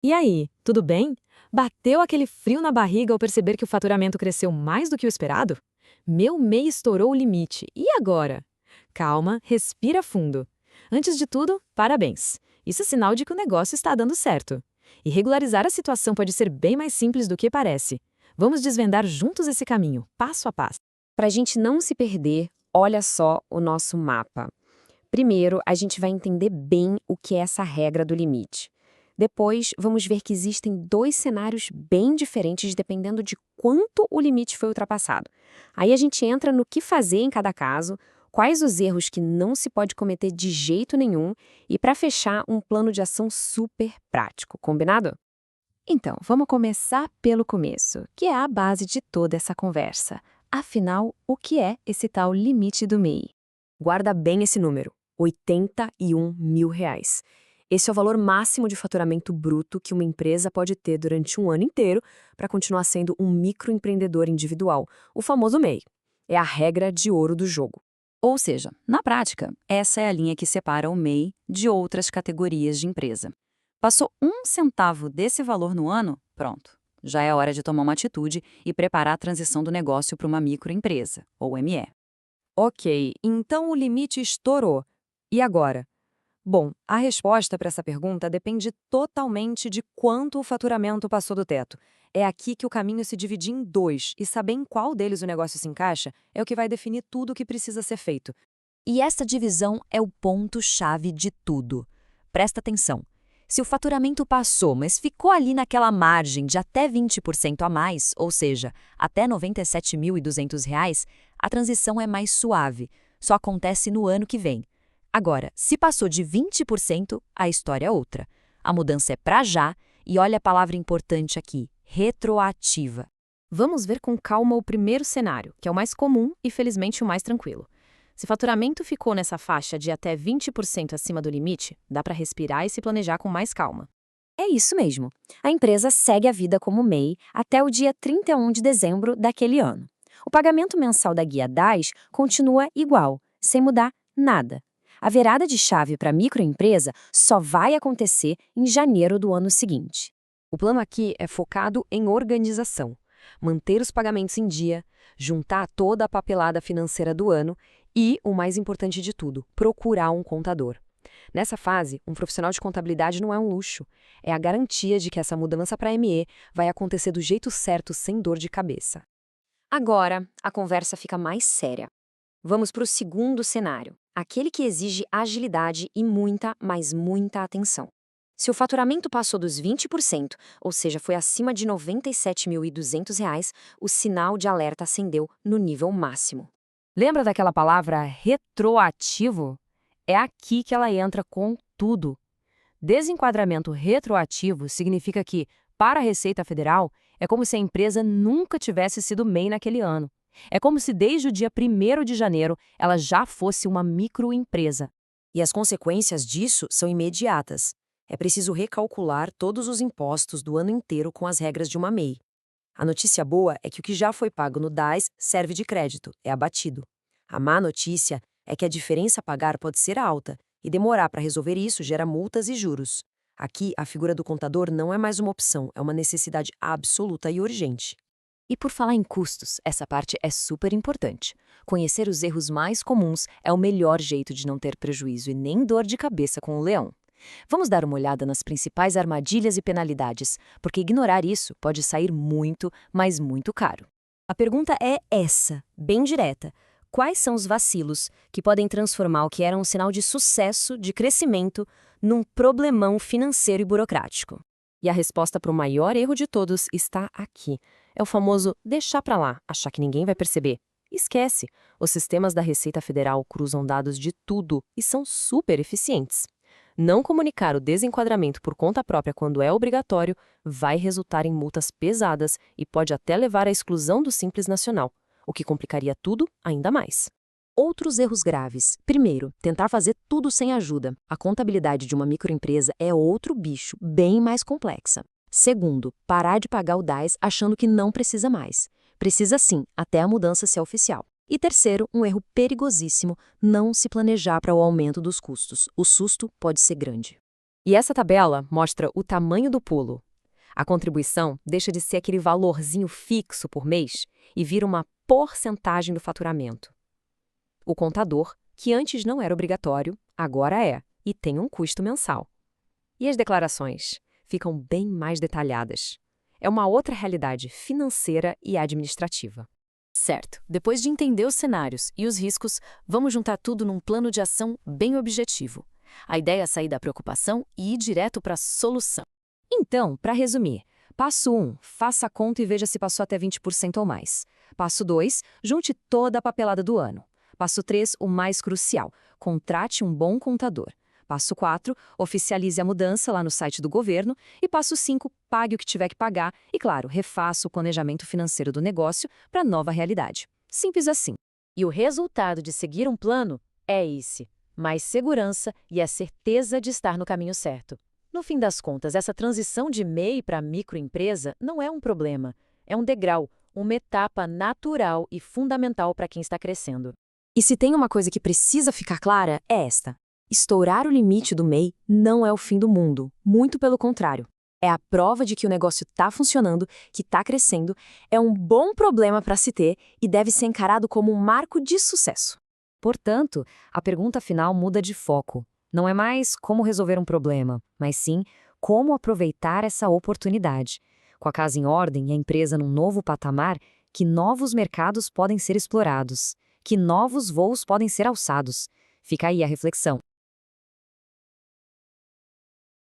E aí, tudo bem? Bateu aquele frio na barriga ao perceber que o faturamento cresceu mais do que o esperado? Meu MEI estourou o limite. E agora? Calma, respira fundo. Antes de tudo, parabéns. Isso é sinal de que o negócio está dando certo. E regularizar a situação pode ser bem mais simples do que parece. Vamos desvendar juntos esse caminho, passo a passo. Para a gente não se perder, olha só o nosso mapa. Primeiro, a gente vai entender bem o que é essa regra do limite. Depois, vamos ver que existem dois cenários bem diferentes dependendo de quanto o limite foi ultrapassado. Aí a gente entra no que fazer em cada caso, quais os erros que não se pode cometer de jeito nenhum e, para fechar, um plano de ação super prático. Combinado? Então, vamos começar pelo começo, que é a base de toda essa conversa. Afinal, o que é esse tal limite do MEI? Guarda bem esse número, R$ 81.000. Esse é o valor máximo de faturamento bruto que uma empresa pode ter durante um ano inteiro para continuar sendo um microempreendedor individual, o famoso MEI. É a regra de ouro do jogo. Ou seja, na prática, essa é a linha que separa o MEI de outras categorias de empresa. Passou 1 centavo desse valor no ano? Pronto. Já é hora de tomar uma atitude e preparar a transição do negócio para uma microempresa, ou ME. Ok, então o limite estourou. E agora? Bom, a resposta para essa pergunta depende totalmente de quanto o faturamento passou do teto. É aqui que o caminho se divide em dois, e saber em qual deles o negócio se encaixa é o que vai definir tudo o que precisa ser feito. E essa divisão é o ponto-chave de tudo. Presta atenção. Se o faturamento passou, mas ficou ali naquela margem de até 20% a mais, ou seja, até R$ 97.200, a transição é mais suave. Só acontece no ano que vem. Agora, se passou de 20%, a história é outra. A mudança é para já e olha a palavra importante aqui, retroativa. Vamos ver com calma o primeiro cenário, que é o mais comum e, felizmente, o mais tranquilo. Se o faturamento ficou nessa faixa de até 20% acima do limite, dá para respirar e se planejar com mais calma. É isso mesmo. A empresa segue a vida como MEI até o dia 31 de dezembro daquele ano. O pagamento mensal da guia DAS continua igual, sem mudar nada. A virada de chave para a microempresa só vai acontecer em janeiro do ano seguinte. O plano aqui é focado em organização, manter os pagamentos em dia, juntar toda a papelada financeira do ano e, o mais importante de tudo, procurar um contador. Nessa fase, um profissional de contabilidade não é um luxo, é a garantia de que essa mudança para ME vai acontecer do jeito certo, sem dor de cabeça. Agora, a conversa fica mais séria. Vamos para o segundo cenário, aquele que exige agilidade e muita, mas muita atenção. Se o faturamento passou dos 20%, ou seja, foi acima de R$ 97.200, o sinal de alerta acendeu no nível máximo. Lembra daquela palavra retroativo? É aqui que ela entra com tudo. Desenquadramento retroativo significa que, para a Receita Federal, é como se a empresa nunca tivesse sido MEI naquele ano. É como se desde o dia 1º de janeiro ela já fosse uma microempresa. E as consequências disso são imediatas. É preciso recalcular todos os impostos do ano inteiro com as regras de uma MEI. A notícia boa é que o que já foi pago no DAS serve de crédito, é abatido. A má notícia é que a diferença a pagar pode ser alta, e demorar para resolver isso gera multas e juros. Aqui, a figura do contador não é mais uma opção, é uma necessidade absoluta e urgente. E por falar em custos, essa parte é super importante. Conhecer os erros mais comuns é o melhor jeito de não ter prejuízo e nem dor de cabeça com o leão. Vamos dar uma olhada nas principais armadilhas e penalidades, porque ignorar isso pode sair muito, mas muito caro. A pergunta é essa, bem direta. Quais são os vacilos que podem transformar o que era um sinal de sucesso, de crescimento, num problemão financeiro e burocrático? E a resposta para o maior erro de todos está aqui. É o famoso deixar para lá, achar que ninguém vai perceber. Esquece! Os sistemas da Receita Federal cruzam dados de tudo e são super eficientes. Não comunicar o desenquadramento por conta própria quando é obrigatório vai resultar em multas pesadas e pode até levar à exclusão do Simples Nacional, o que complicaria tudo ainda mais. Outros erros graves. Primeiro, tentar fazer tudo sem ajuda. A contabilidade de uma microempresa é outro bicho, bem mais complexa. Segundo, parar de pagar o DAS achando que não precisa mais. Precisa sim, até a mudança ser oficial. E terceiro, um erro perigosíssimo, não se planejar para o aumento dos custos. O susto pode ser grande. E essa tabela mostra o tamanho do pulo. A contribuição deixa de ser aquele valorzinho fixo por mês e vira uma porcentagem do faturamento. O contador, que antes não era obrigatório, agora é, e tem um custo mensal. E as declarações ficam bem mais detalhadas. É uma outra realidade financeira e administrativa. Certo, depois de entender os cenários e os riscos, vamos juntar tudo num plano de ação bem objetivo. A ideia é sair da preocupação e ir direto para a solução. Então, para resumir, passo 1, faça a conta e veja se passou até 20% ou mais. Passo 2, junte toda a papelada do ano. Passo 3, o mais crucial, contrate um bom contador. Passo 4, oficialize a mudança lá no site do governo. E passo 5, pague o que tiver que pagar e, claro, refaça o planejamento financeiro do negócio para a nova realidade. Simples assim. E o resultado de seguir um plano é esse: mais segurança e a certeza de estar no caminho certo. No fim das contas, essa transição de MEI para microempresa não é um problema, é um degrau, uma etapa natural e fundamental para quem está crescendo. E se tem uma coisa que precisa ficar clara, é esta. Estourar o limite do MEI não é o fim do mundo, muito pelo contrário. É a prova de que o negócio está funcionando, que está crescendo, é um bom problema para se ter e deve ser encarado como um marco de sucesso. Portanto, a pergunta final muda de foco. Não é mais como resolver um problema, mas sim como aproveitar essa oportunidade. Com a casa em ordem e a empresa num novo patamar, que novos mercados podem ser explorados, que novos voos podem ser alçados. Fica aí a reflexão.